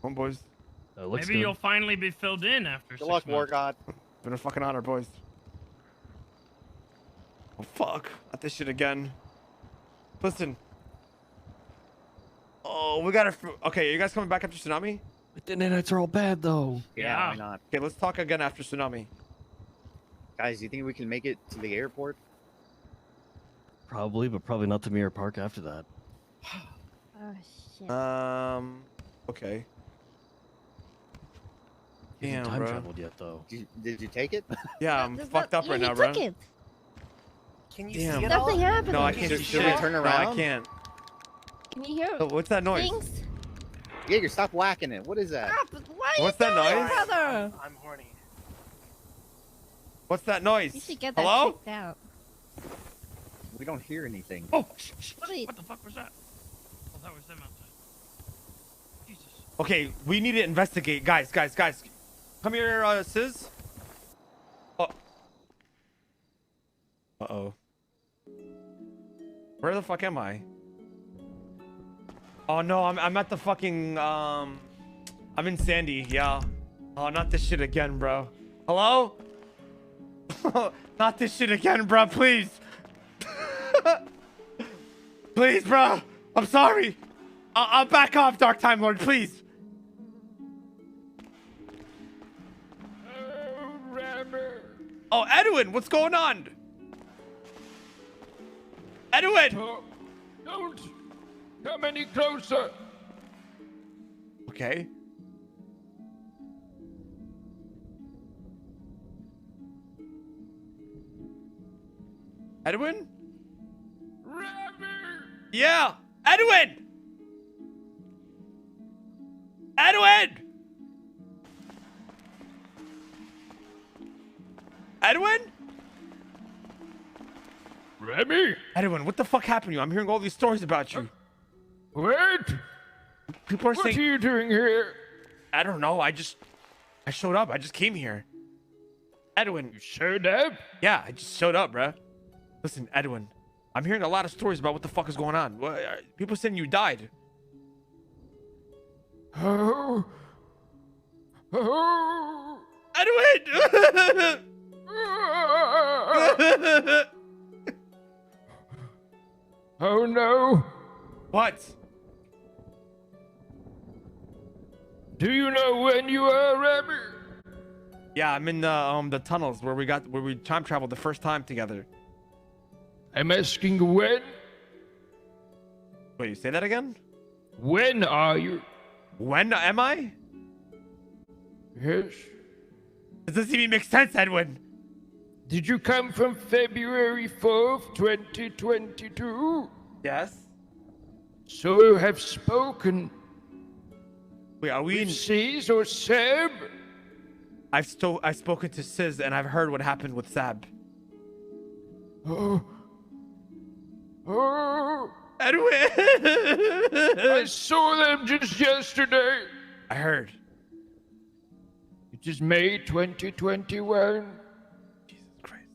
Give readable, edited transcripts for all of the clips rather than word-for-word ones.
Come on, boys. Maybe you'll finally be filled in after 6 Good luck, months. War God. Been a fucking honor, boys. Oh, fuck. Not this shit again. Listen. Oh, we gotta... Okay, are you guys coming back after tsunami? The nights are all bad, though. Yeah, why not? Okay, let's talk again after tsunami. Guys, do you think we can make it to the airport? Probably, but probably not to Mirror Park after that. Oh, shit. Okay. You haven't Damn, time bro. traveled yet, though. Did you take it? Yeah, I'm fucked up right now, bro. It. Can you Damn. see it all? Nothing happened. No, I can't see Should shit. we turn No, around? I can't. Can you hear Oh, what's that noise? things? Jaeger, stop whacking it. What is that? Stop. Why are What's you that doing, noise? brother? I'm horny. What's that noise? You should get that Hello? checked out. We don't hear anything. Oh, shh. What are you- What the fuck was that? Oh, that was them outside. Jesus. Okay, we need to investigate. Guys. Come here, Sis. Oh. Uh-oh. Where the fuck am I? Oh, no, I'm at the fucking, I'm in Sandy, yeah. Oh, not this shit again, bro. Hello? Not this shit again, bro, please. Please, bro. I'm sorry. I'll back off, Dark Time Lord, please. Oh, Edwin, what's going on? Edwin! Don't come any closer. Okay. Edwin? Ramee! Yeah! Edwin! Edwin! Edwin? Ramee! Edwin, what the fuck happened to you? I'm hearing all these stories about you. Wait! People are What saying... are you doing here? I don't know. I showed up. I just came here. Edwin. You showed up? Yeah, I just showed up, bruh. Listen, Edwin. I'm hearing a lot of stories about what the fuck is going on. People saying you died. Oh. Oh. Edwin! Oh no. What? Do you know when you are, Ramee? Yeah, I'm in the tunnels where we time traveled the first time together. I'm asking when? Wait, say that again? When are you? When am I? Yes. This doesn't even make sense, Edwin. Did you come from February 4th, 2022? Yes. So you have spoken Wait, are we in... with C's or Seb? I've spoken to Sis and I've heard what happened with Sab. Oh. Oh. Edwin! I saw them just yesterday. I heard. It is May 2021. Jesus Christ.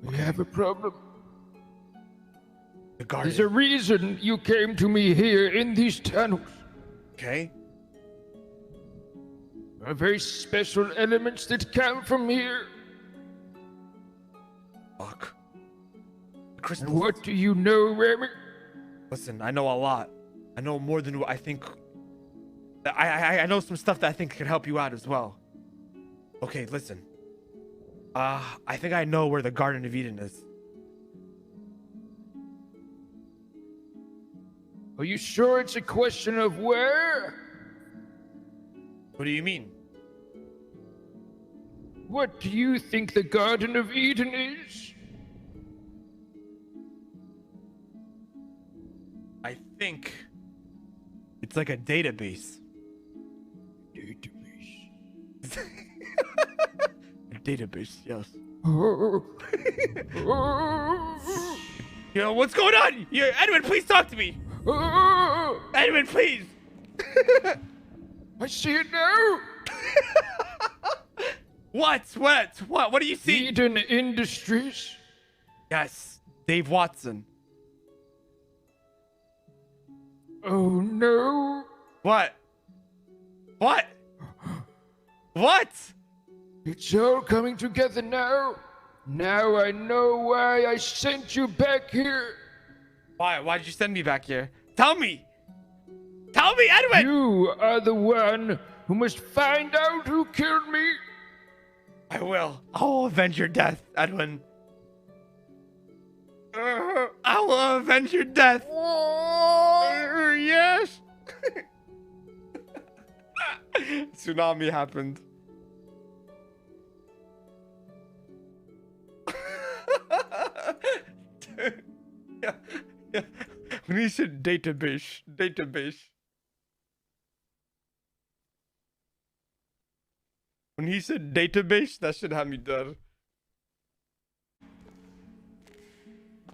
We have a problem. The garden. There's a reason you came to me here in these tunnels. Okay. There are very special elements that come from here. Fuck. The And crystals. what do you know, Ramee? Listen, I know a lot. I know more than what I think. I know some stuff that I think could help you out as well. Okay, listen. I think I know where the Garden of Eden is. Are you sure it's a question of where? What do you mean? What do you think the Garden of Eden is? I think it's like a database. Database. A database, yes. Oh. Oh. Yo, what's going on? Edwin, please talk to me. Oh. Edwin, please. I see it now. What? What do you see? Eden Industries. Yes, Dave Watson. Oh know? What? What? What? It's all coming together now. Now I know why I sent you back here. Why? Why did you send me back here? Tell me! Tell me, Edwin! You are the one who must find out who killed me. I will. I will avenge your death, Edwin. I will avenge your death. Yes. Tsunami happened. Yeah. When he said database. When he said database, that should have me dead.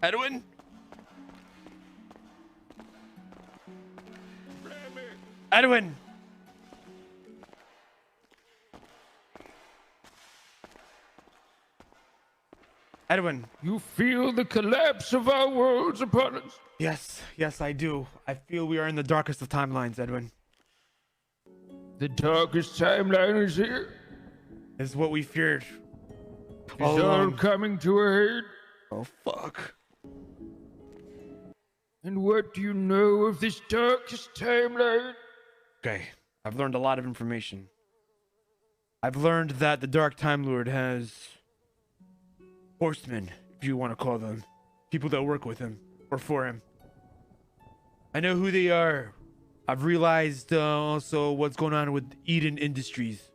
Edwin? Edwin! Edwin. You feel the collapse of our worlds upon us. Yes, I do. I feel we are in the darkest of timelines, Edwin. The darkest timeline is here. Is what we feared. It's all coming to a head. Oh, fuck. And what do you know of this darkest timeline? Okay, I've learned a lot of information. I've learned that the Dark Time Lord has horsemen, if you want to call them. People that work with him, or for him. I know who they are. I've realized also what's going on with Eden Industries.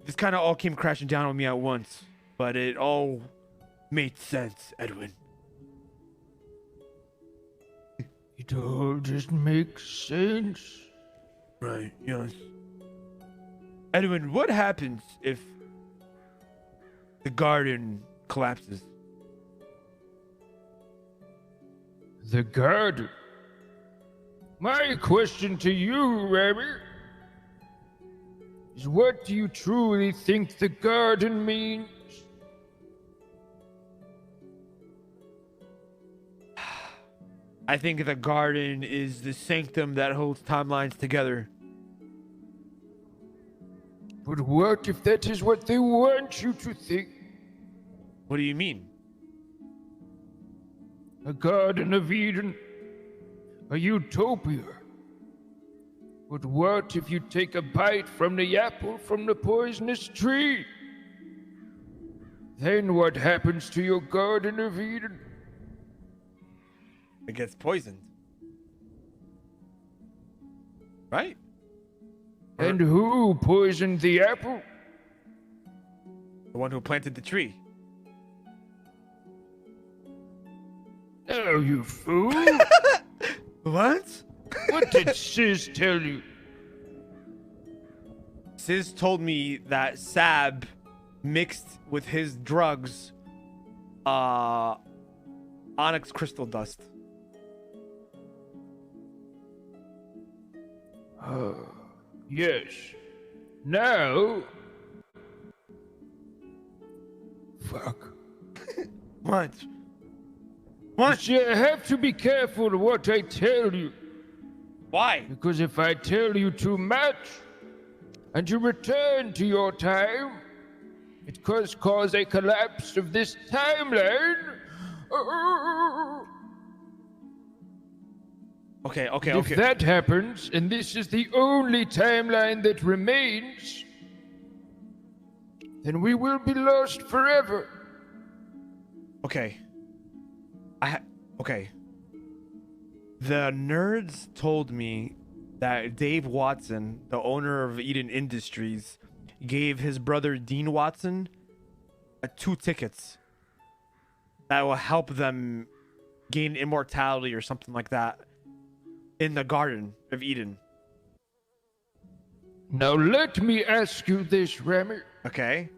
This kind of all came crashing down on me at once, but it all made sense, Edwin. It all just makes sense. Right, yes. Edwin, what happens if the garden collapses? The garden? My question to you, Ramee, is what do you truly think the garden means? I think the garden is the sanctum that holds timelines together. But what if that is what they want you to think? What do you mean? A Garden of Eden, a utopia. But what if you take a bite from the apple from the poisonous tree? Then what happens to your Garden of Eden? It gets poisoned. Right? And who poisoned the apple? The one who planted the tree. Oh, you fool! What? What did Sis tell you? Sis told me that Sab mixed with his drugs onyx crystal dust. Yes. Now... Fuck. What? What? See, I have to be careful what I tell you. Why? Because if I tell you too much, and you return to your time, it could cause a collapse of this timeline. Okay. If that happens, and this is the only timeline that remains, then we will be lost forever. Okay. Okay. The nerds told me that Dave Watson, the owner of Eden Industries, gave his brother Dean Watson 2 tickets that will help them gain immortality or something like that in the Garden of Eden. Now let me ask you this, Ramee. Okay.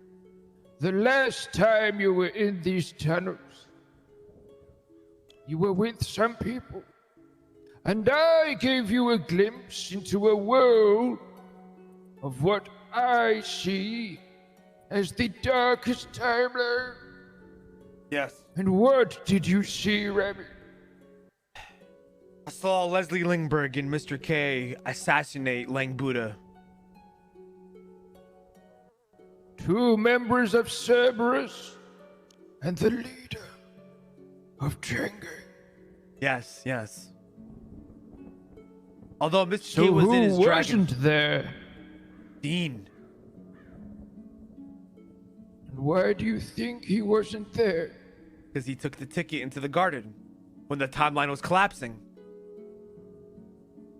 The last time you were in these tunnels, you were with some people, and I gave you a glimpse into a world of what I see as the darkest timeline. Yes. And what did you see, Ramee? I saw Leslie Lingberg and Mr. K assassinate Lang Buddha. 2 members of Cerberus and the leader of Chang. Yes, yes. Although Mr. So K was who in his dragon. wasn't there? Dean. And why do you think he wasn't there? Because he took the ticket into the garden when the timeline was collapsing.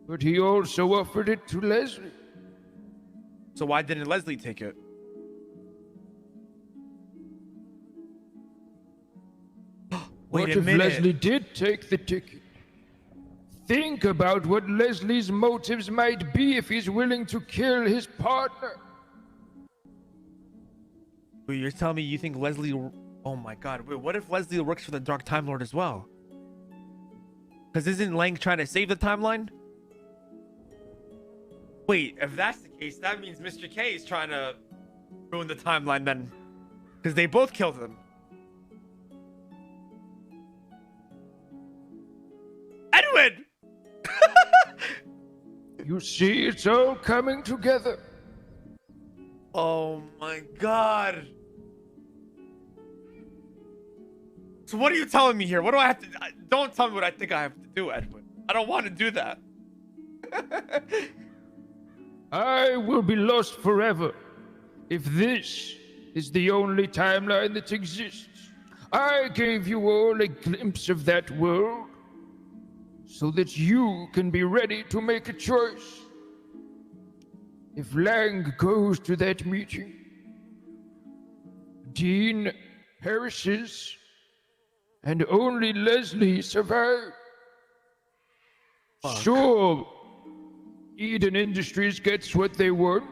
But he also offered it to Leslie. So why didn't Leslie take it? Wait What a if minute. Leslie did take the ticket? Think about what Leslie's motives might be if he's willing to kill his partner. Wait, you're telling me you think Leslie... Oh my god. Wait, what if Leslie works for the Dark Time Lord as well? Because isn't Lang trying to save the timeline? Wait, if that's the case, that means Mr. K is trying to ruin the timeline then. Because they both killed him. Edwin! You see, it's all coming together. Oh my god. So what are you telling me here? What do I have to... Don't tell me what I think I have to do, Edwin. I don't want to do that. I will be lost forever if this is the only timeline that exists. I gave you all a glimpse of that world so that you can be ready to make a choice. If Lang goes to that meeting, Dean perishes, and only Leslie survives. Sure, Eden Industries gets what they want.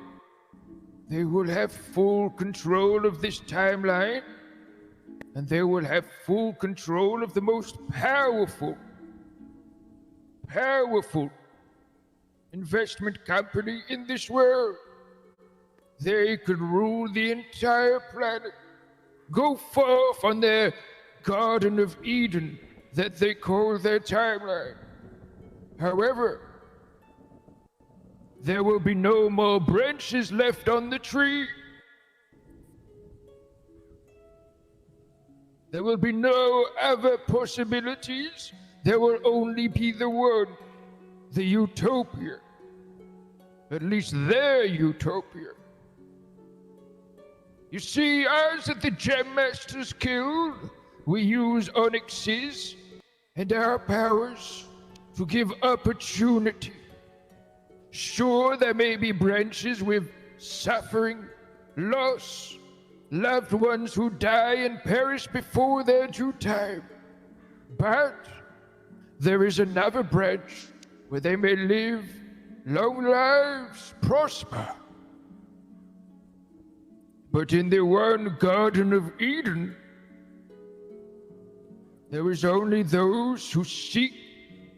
They will have full control of this timeline, and they will have full control of the most powerful investment company in this world. They could rule the entire planet, go forth on their Garden of Eden that they call their timeline. However, there will be no more branches left on the tree. There will be no other possibilities. There will only be the one, the utopia. At least their utopia. You see, us at the Gem Masters Guild, we use onyxes and our powers to give opportunity. Sure, there may be branches with suffering, loss, loved ones who die and perish before their due time. But there is another branch where they may live long lives, prosper. But in the one Garden of Eden, there is only those who seek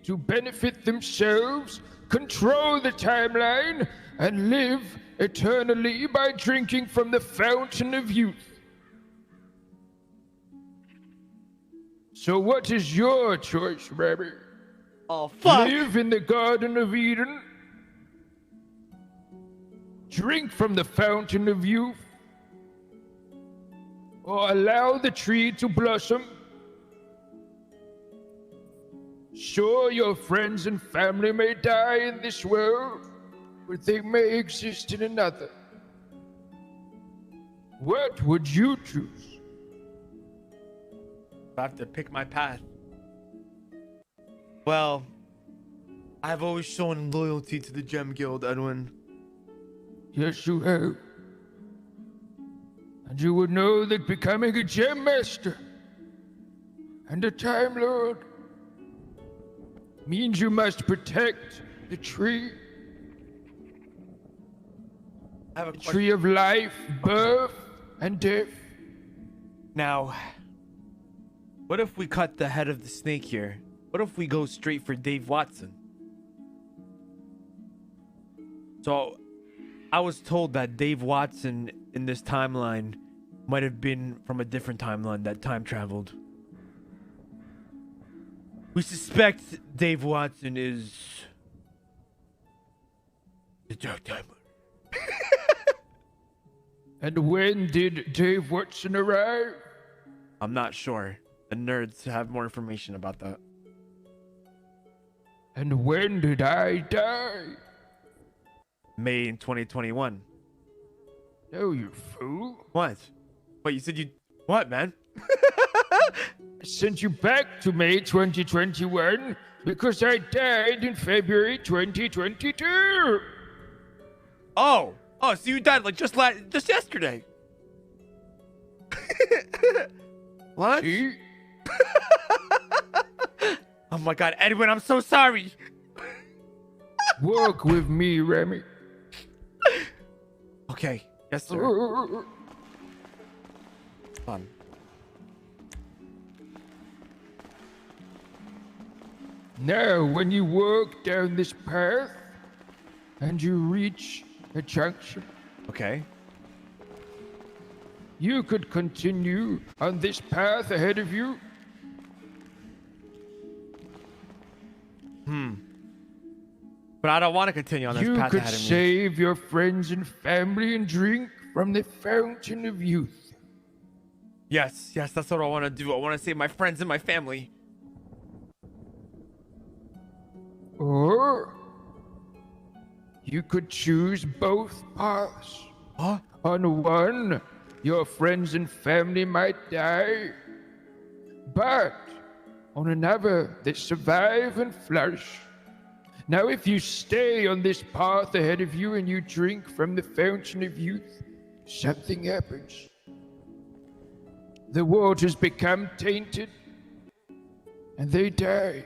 to benefit themselves, control the timeline, and live eternally by drinking from the fountain of youth. So what is your choice, Ramee? Oh, fuck. Live in the Garden of Eden, drink from the fountain of youth, or allow the tree to blossom. Sure, your friends and family may die in this world, but they may exist in another. What would you choose? I have to pick my path. Well, I've always shown loyalty to the Gem Guild, Edwin. Yes, you have. And you would know that becoming a Gem Master and a Time Lord means you must protect the tree. I have a The question. tree of life, birth, and death. Now, what if we cut the head of the snake here? What if we go straight for Dave Watson? So, I was told that Dave Watson in this timeline might have been from a different timeline that time traveled. We suspect Dave Watson is the Dark Timer. And when did Dave Watson arrive? I'm not sure. The nerds have more information about that. And when did I die? May in 2021. No, you fool. What? What, you said you... What, man? I sent you back to May 2021 because I died in February 2022. Oh, so you died like just yesterday. What? See? Oh my God, Edwin, I'm so sorry. Walk with me, Ramee. Okay, yes sir. Fun. Now, when you walk down this path and you reach a junction, Okay. you could continue on this path ahead of you. But I don't want to continue on this You path could ahead of me. save your friends and family and drink from the fountain of youth. Yes, that's what I want to do. I want to save my friends and my family. Or you could choose both paths. Huh? On one, your friends and family might die. But on another, they survive and flourish. Now, if you stay on this path ahead of you and you drink from the fountain of youth, something happens. The waters become tainted and they die.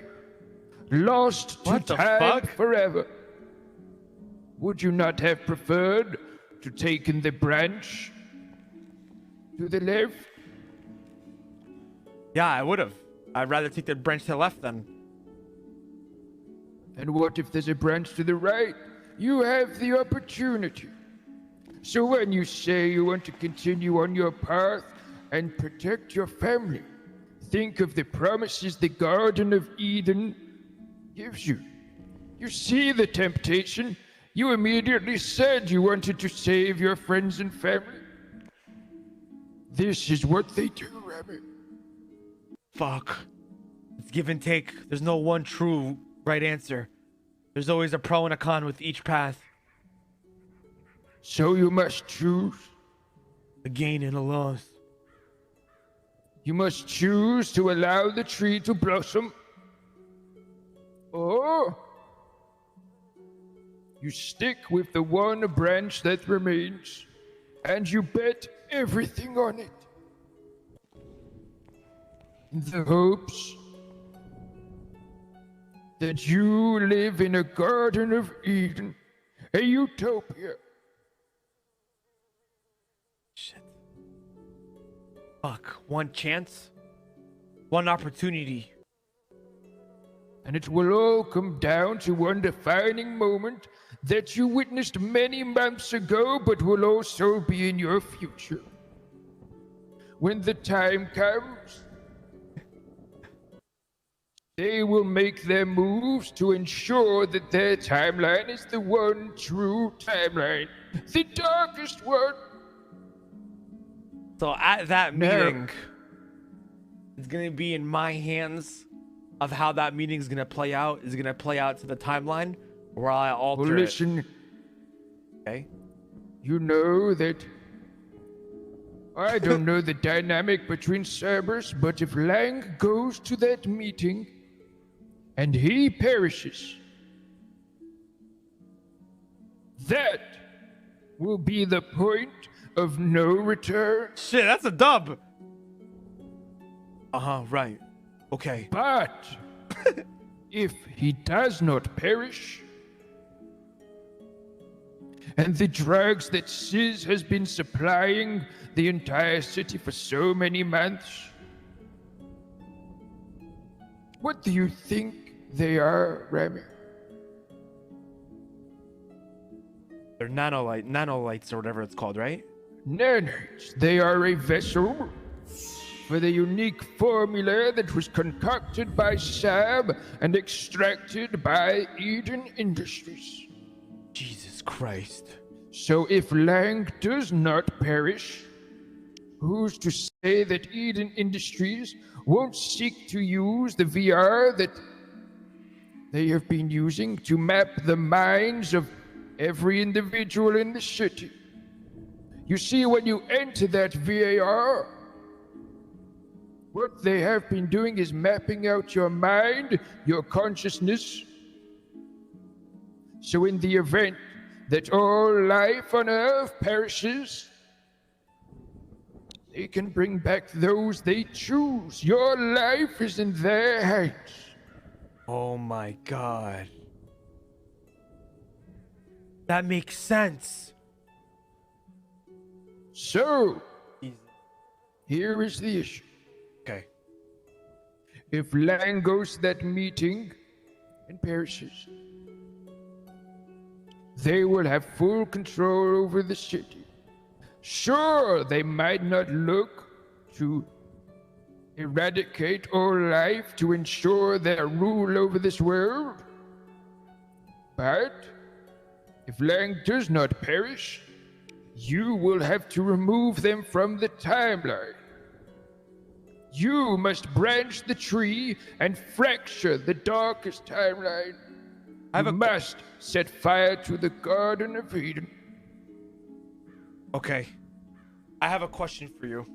Lost to What the time fuck? forever. Would you not have preferred to take in the branch to the left? Yeah, I would have. I'd rather take the branch to the left then. And what if there's a branch to the right? You have the opportunity. So when you say you want to continue on your path and protect your family, think of the promises the Garden of Eden gives you. You see the temptation. You immediately said you wanted to save your friends and family. This is what they do, Ramee. Fuck. It's give and take. There's no one true right answer. There's always a pro and a con with each path. So you must choose. A gain and a loss. You must choose to allow the tree to blossom. Or you stick with the one branch that remains and you bet everything on it. In the hopes that you live in a Garden of Eden, a utopia. Shit. Fuck. One chance? One opportunity. And it will all come down to one defining moment that you witnessed many months ago, but will also be in your future. When the time comes, they will make their moves to ensure that their timeline is the one true timeline, the darkest one. So at that No. meeting, it's gonna be in my hands of how that meeting is gonna play out. Is it gonna play out to the timeline, or I alter Well, it? listen, Okay. you know that I don't know the dynamic between Cerberus, but if Lang goes to that meeting and he perishes, that will be the point of no return. Shit, that's a dub. Right. Okay. But if he does not perish, and the drugs that Sis has been supplying the entire city for so many months, what do you think they are, Ramee? They're nanolights or whatever it's called, right? Nanites. They are a vessel for the unique formula that was concocted by Sam and extracted by Eden Industries. Jesus Christ. So if Lang does not perish, who's to say that Eden Industries won't seek to use the VR that they have been using to map the minds of every individual in the city? You see, when you enter that VAR, what they have been doing is mapping out your mind, your consciousness. So in the event that all life on Earth perishes, they can bring back those they choose. Your life is in their hands. Oh my God. That makes sense. So, Jesus. here is the issue. Okay. If Lang goes to that meeting and perishes, they will have full control over the city. Sure, they might not look to eradicate all life to ensure their rule over this world, but if Lang does not perish, you will have to remove them from the timeline. You must branch the tree and fracture the darkest timeline. You must set fire to the Garden of Eden. Okay. I have a question for you.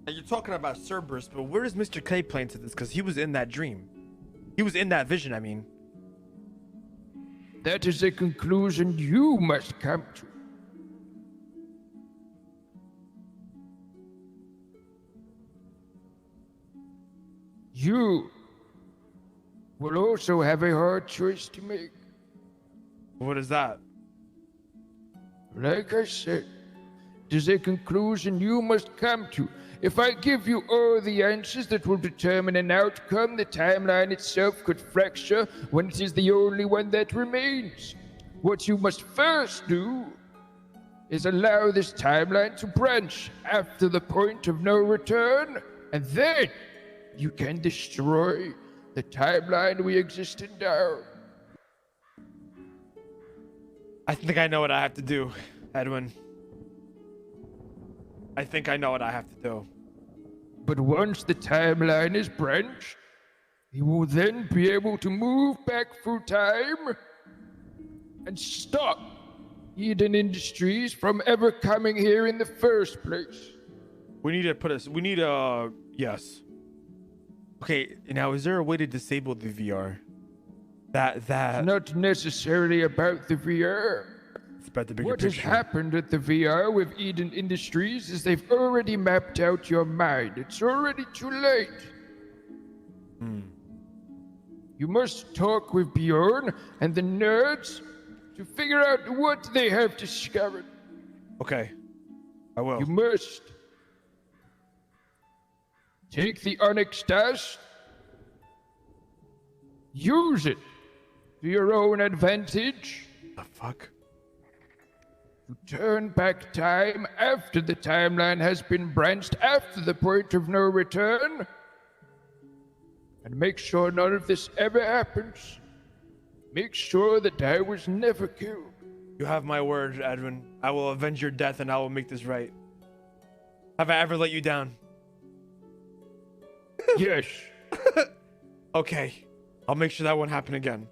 Now, you're talking about Cerberus, but where is Mr. K playing to this? Because he was in that dream. He was in that vision, I mean. That is a conclusion you must come to. You will also have a hard choice to make. What is that? Like I said, it is a conclusion you must come to. If I give you all the answers that will determine an outcome, the timeline itself could fracture when it is the only one that remains. What you must first do is allow this timeline to branch after the point of no return, and then you can destroy the timeline we exist in now. I think I know what I have to do, Edwin. I think I know what I have to do. But once the timeline is branched, you will then be able to move back through time and stop Eden Industries from ever coming here in the first place. We need to put us. We need a yes. Okay, now is there a way to disable the VR? That Not necessarily about the VR. it's about the bigger What has picture. happened at the VR with Eden Industries is they've already mapped out your mind. It's already too late. You must talk with Bjorn and the nerds to figure out what they have discovered. Okay, I will. You must take the onyx dust, use it to your own advantage, The fuck? to turn back time after the timeline has been branched after the point of no return, and make sure none of this ever happens. Make sure that I was never killed. You have my word, Edwin. I will avenge your death and I will make this right. Have I ever let you down? Yes. Okay, I'll make sure that won't happen again.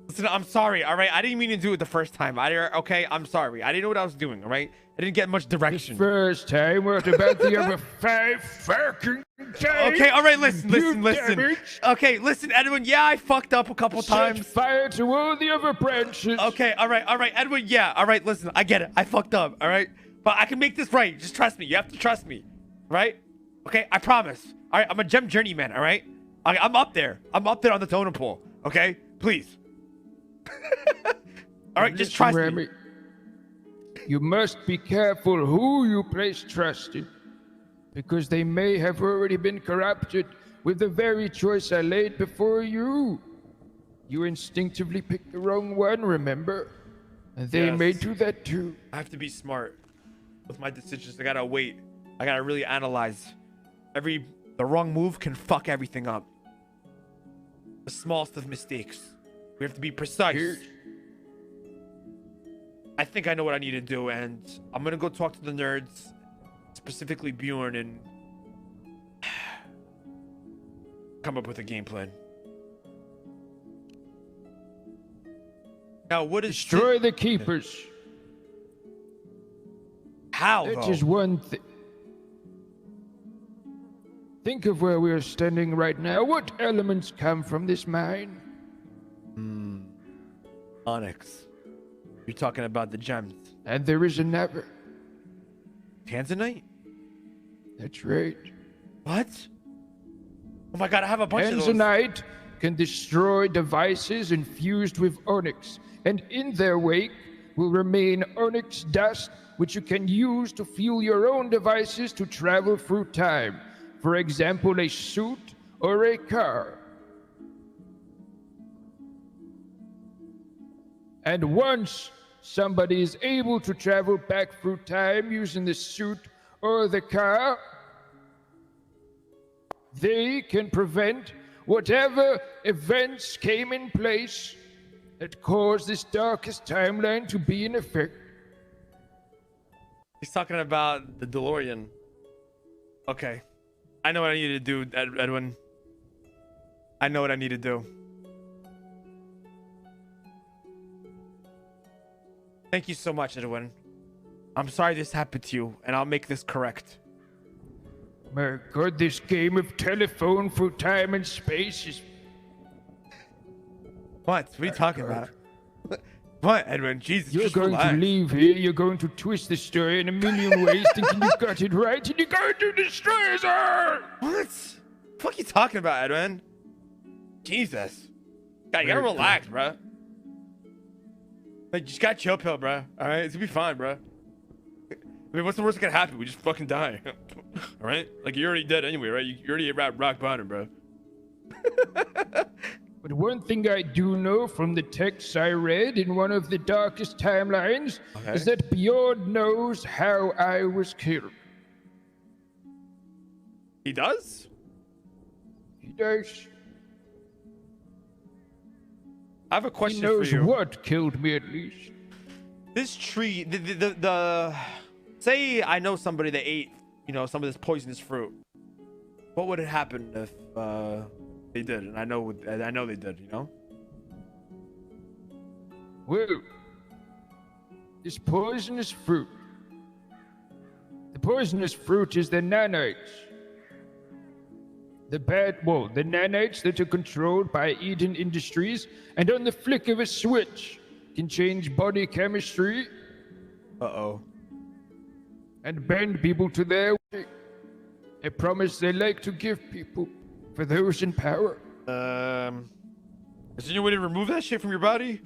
Listen, I'm sorry, all right? I didn't mean to do it the first time. Okay, I'm sorry. I didn't know what I was doing, all right? I didn't get much direction. First time, what about the other 5 fucking times? Okay, all right, listen. damage. Okay, listen, Edwin. Yeah, I fucked up a couple Set times. fire to all the other branches. Okay, all right, Edwin. Yeah, all right. Listen, I get it. I fucked up, all right. But I can make this right. Just trust me. You have to trust me, right? Okay, I promise. All right, I'm a gem journeyman. All right, I'm up there. I'm up there on the totem pole. Okay, please. All right, just trust me. Ramee, you must be careful who you place trust in, because they may have already been corrupted with the very choice I laid before you. You instinctively picked the wrong one, remember? And they Yes. may do that too. I have to be smart with my decisions. I gotta wait. I gotta really analyze The wrong move can fuck everything up. The smallest of mistakes. We have to be precise. I think I know what I need to do, and I'm gonna go talk to the nerds, specifically Bjorn, and come up with a game plan. Now, what is Destroy the keepers. How? That though? is one thing. Think of where we are standing right now. What elements come from this mine? Onyx. You're talking about the gems. And there is another. Tanzanite? That's right. What? Oh my god, I have a bunch of those. Tanzanite can destroy devices infused with onyx, and in their wake will remain onyx dust, which you can use to fuel your own devices to travel through time. For example, a suit or a car. And once somebody is able to travel back through time using the suit or the car, they can prevent whatever events came in place that caused this darkest timeline to be in effect. He's talking about the DeLorean. Okay. I know what I need to do, Edwin. I know what I need to do. Thank you so much, Edwin. I'm sorry this happened to you, and I'll make this correct. My God, this game of telephone through time and space is... What? What are you talking about? What, Edwin? Jesus, You're just going relax. to leave here, you're going to twist the story in a million ways thinking you got it right, and you're going to destroy us all! What? The fuck you talking about, Edwin? Jesus. God, you gotta relax, bro. Like, you just gotta chill pill, bro. Alright? It's gonna be fine, bro. I mean, what's the worst that can happen? We just fucking die. Alright? Like, you're already dead anyway, right? You're already at rock bottom, bro. But one thing I do know from the texts I read in one of the darkest timelines is that Bjorn knows how I was killed. He does? He does. I have a He question for knows you. what killed me, at least. This tree, say I know somebody that ate, you know, some of this poisonous fruit. What would have happened if they did? And I know they did, you know? Well, this poisonous fruit. The poisonous fruit is the nanites. The nanites that are controlled by Eden Industries, and on the flick of a switch, can change body chemistry. Uh-oh. And bend people to their way. A promise they like to give people for those in power. Is there any way to remove that shit from your body?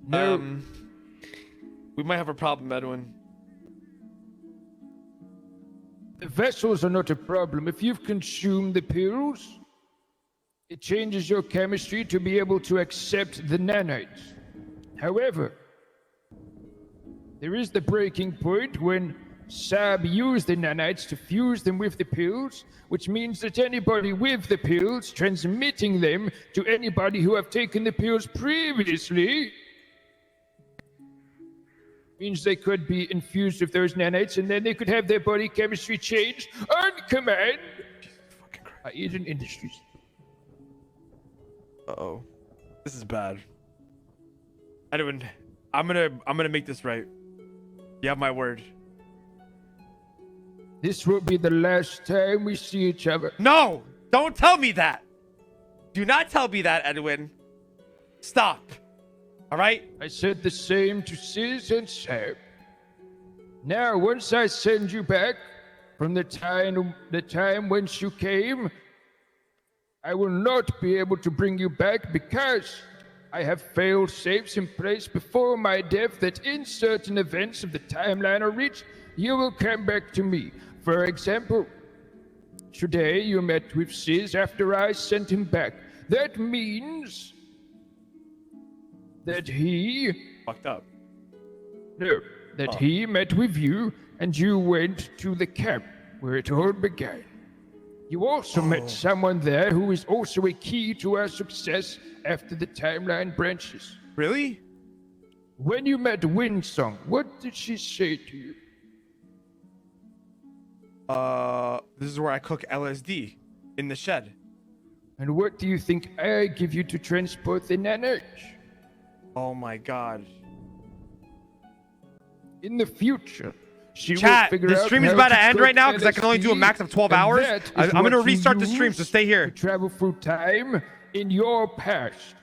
No. We might have a problem, Edwin. The vessels are not a problem. If you've consumed the pills, it changes your chemistry to be able to accept the nanites. However, there is the breaking point when Sab used the nanites to fuse them with the pills, which means that anybody with the pills transmitting them to anybody who have taken the pills previously means they could be infused with those nanites, and then they could have their body chemistry changed on command by Eden Industries. Uh-oh. This is bad. Edwin, I'm gonna make this right. You have my word. This will be the last time we see each other. No! Don't tell me that! Do not tell me that, Edwin. Stop. Alright? I said the same to Sis and Sam. Now, once I send you back from the time whence you came, I will not be able to bring you back because I have failed safes in place before my death that in certain events of the timeline are reached, you will come back to me. For example, today you met with Sis after I sent him back. That means that he... Fucked up. No, that he met with you and you went to the camp where it all began. You also met someone there who is also a key to our success after the timeline branches. Really? When you met Windsong, what did she say to you? This is where I cook LSD in the shed. And what do you think I give you to transport the nanites? Oh my god. In the future, she will Chat, figure the out stream is how about to to end cook right now because I can only do a LSD, max of 12 and hours. that is I'm going to what you restart the stream, so use stay here. to travel through time in your past.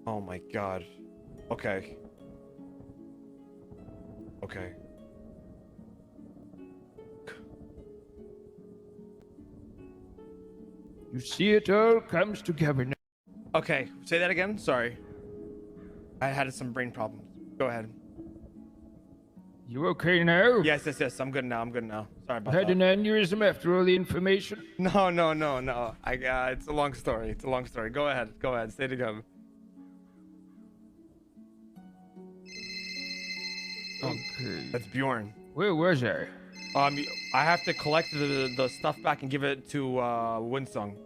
Oh my god. Okay. Okay. You see, it all comes together now. Okay, say that again. Sorry. I had some brain problems. Go ahead. You okay now? Yes. I'm good now. Sorry about Had that. an aneurysm after all the information? No. It's a long story. Go ahead. Say it again. Okay. That's Bjorn. Where was I? I have to collect the stuff back and give it to Winsong.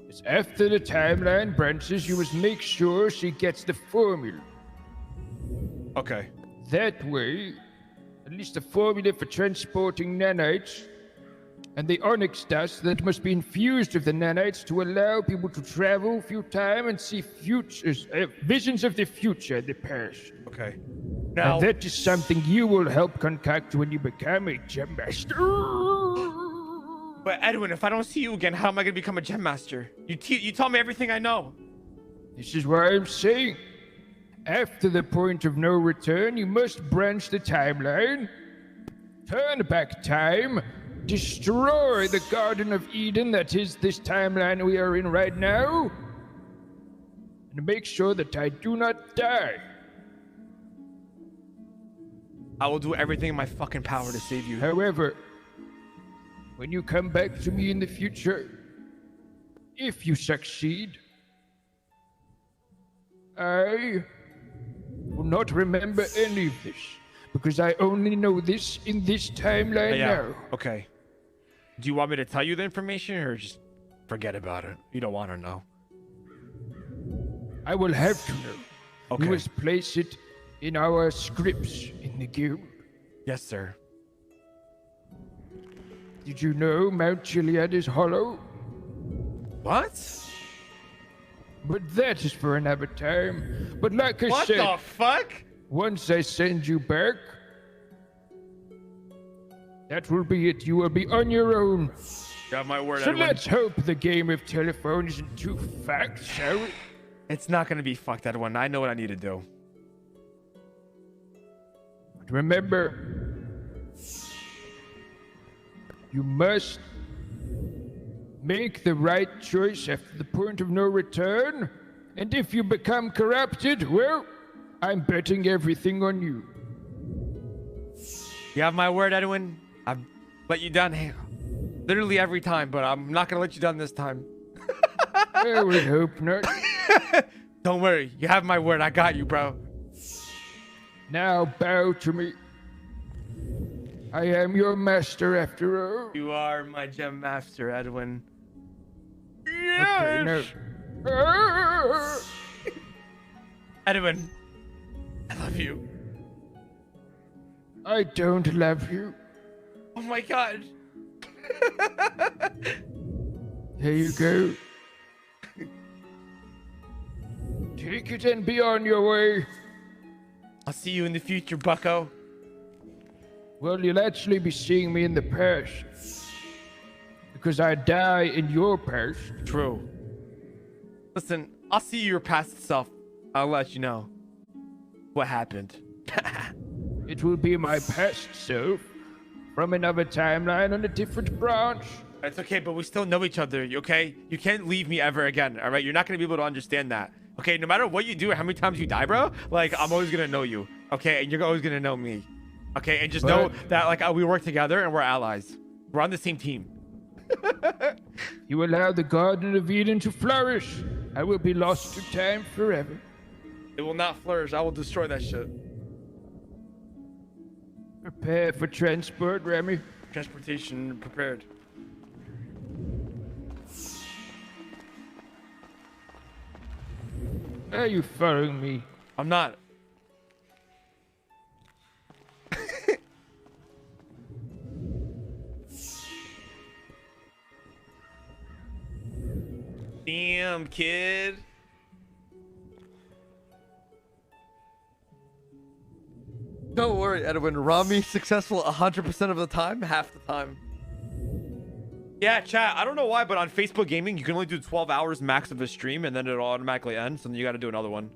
It's after the timeline branches, you must make sure she gets the formula. Okay. That way, at least the formula for transporting nanites and the onyx dust that must be infused with the nanites to allow people to travel through time and see visions of the future, the past. Okay. Now, And that is something you will help concoct when you become a gem master. but Edwin, if I don't see you again, how am I gonna become a gem master? You taught me everything I know. This is why I'm saying, after the point of no return, you must branch the timeline, turn back time, destroy the Garden of Eden that is this timeline we are in right now, and make sure that I do not die. I will do everything in my fucking power to save you. However, when you come back to me in the future, if you succeed, I will not remember any of this, because I only know this in this timeline now. Okay. Do you want me to tell you the information or just forget about it? You don't want to know. I will have to know. Okay. You must place it in our scripts in the guild. Yes, sir. Did you know Mount Chiliad is hollow? What? But that is for another time. But like I What said, the fuck? once I send you back, that will be it. You will be on your own. Got my word, So Edwin. let's hope the game of telephone isn't too fucked, shall we? It's not gonna be fucked, Edwin. I know what I need to do. But remember, you must make the right choice after the point of no return. And if you become corrupted, well, I'm betting everything on you. You have my word, Edwin. I've let you down literally every time, but I'm not gonna let you down this time. I would hope not. Don't worry. You have my word. I got you, bro. Now bow to me. I am your master after all. You are my gem master, Edwin. Okay, no. Edwin, I love you. I don't love you. Oh my god. Here you go. Take it and be on your way. I'll see you in the future, bucko. Well, you'll actually be seeing me in the past. Because I die in your past. True. Listen, I'll see your past self. I'll let you know what happened. It will be my past self from another timeline on a different branch. It's okay, but we still know each other, okay? You can't leave me ever again, all right? You're not going to be able to understand that. Okay, no matter what you do or how many times you die, bro, like, I'm always going to know you, okay? And you're always going to know me, okay? And just know that, like, we work together and we're allies. We're on the same team. You allow the Garden of Eden to flourish. I will be lost to time forever. It will not flourish. I will destroy that shit. Prepare for transport, Ramee. Transportation prepared. Are you following me? I'm not. Damn, kid. Don't worry, Edwin. Ramee successful 100% of the time, half the time. Yeah, chat. I don't know why, but on Facebook Gaming, you can only do 12 hours max of a stream, and then it'll automatically end. So then you got to do another one.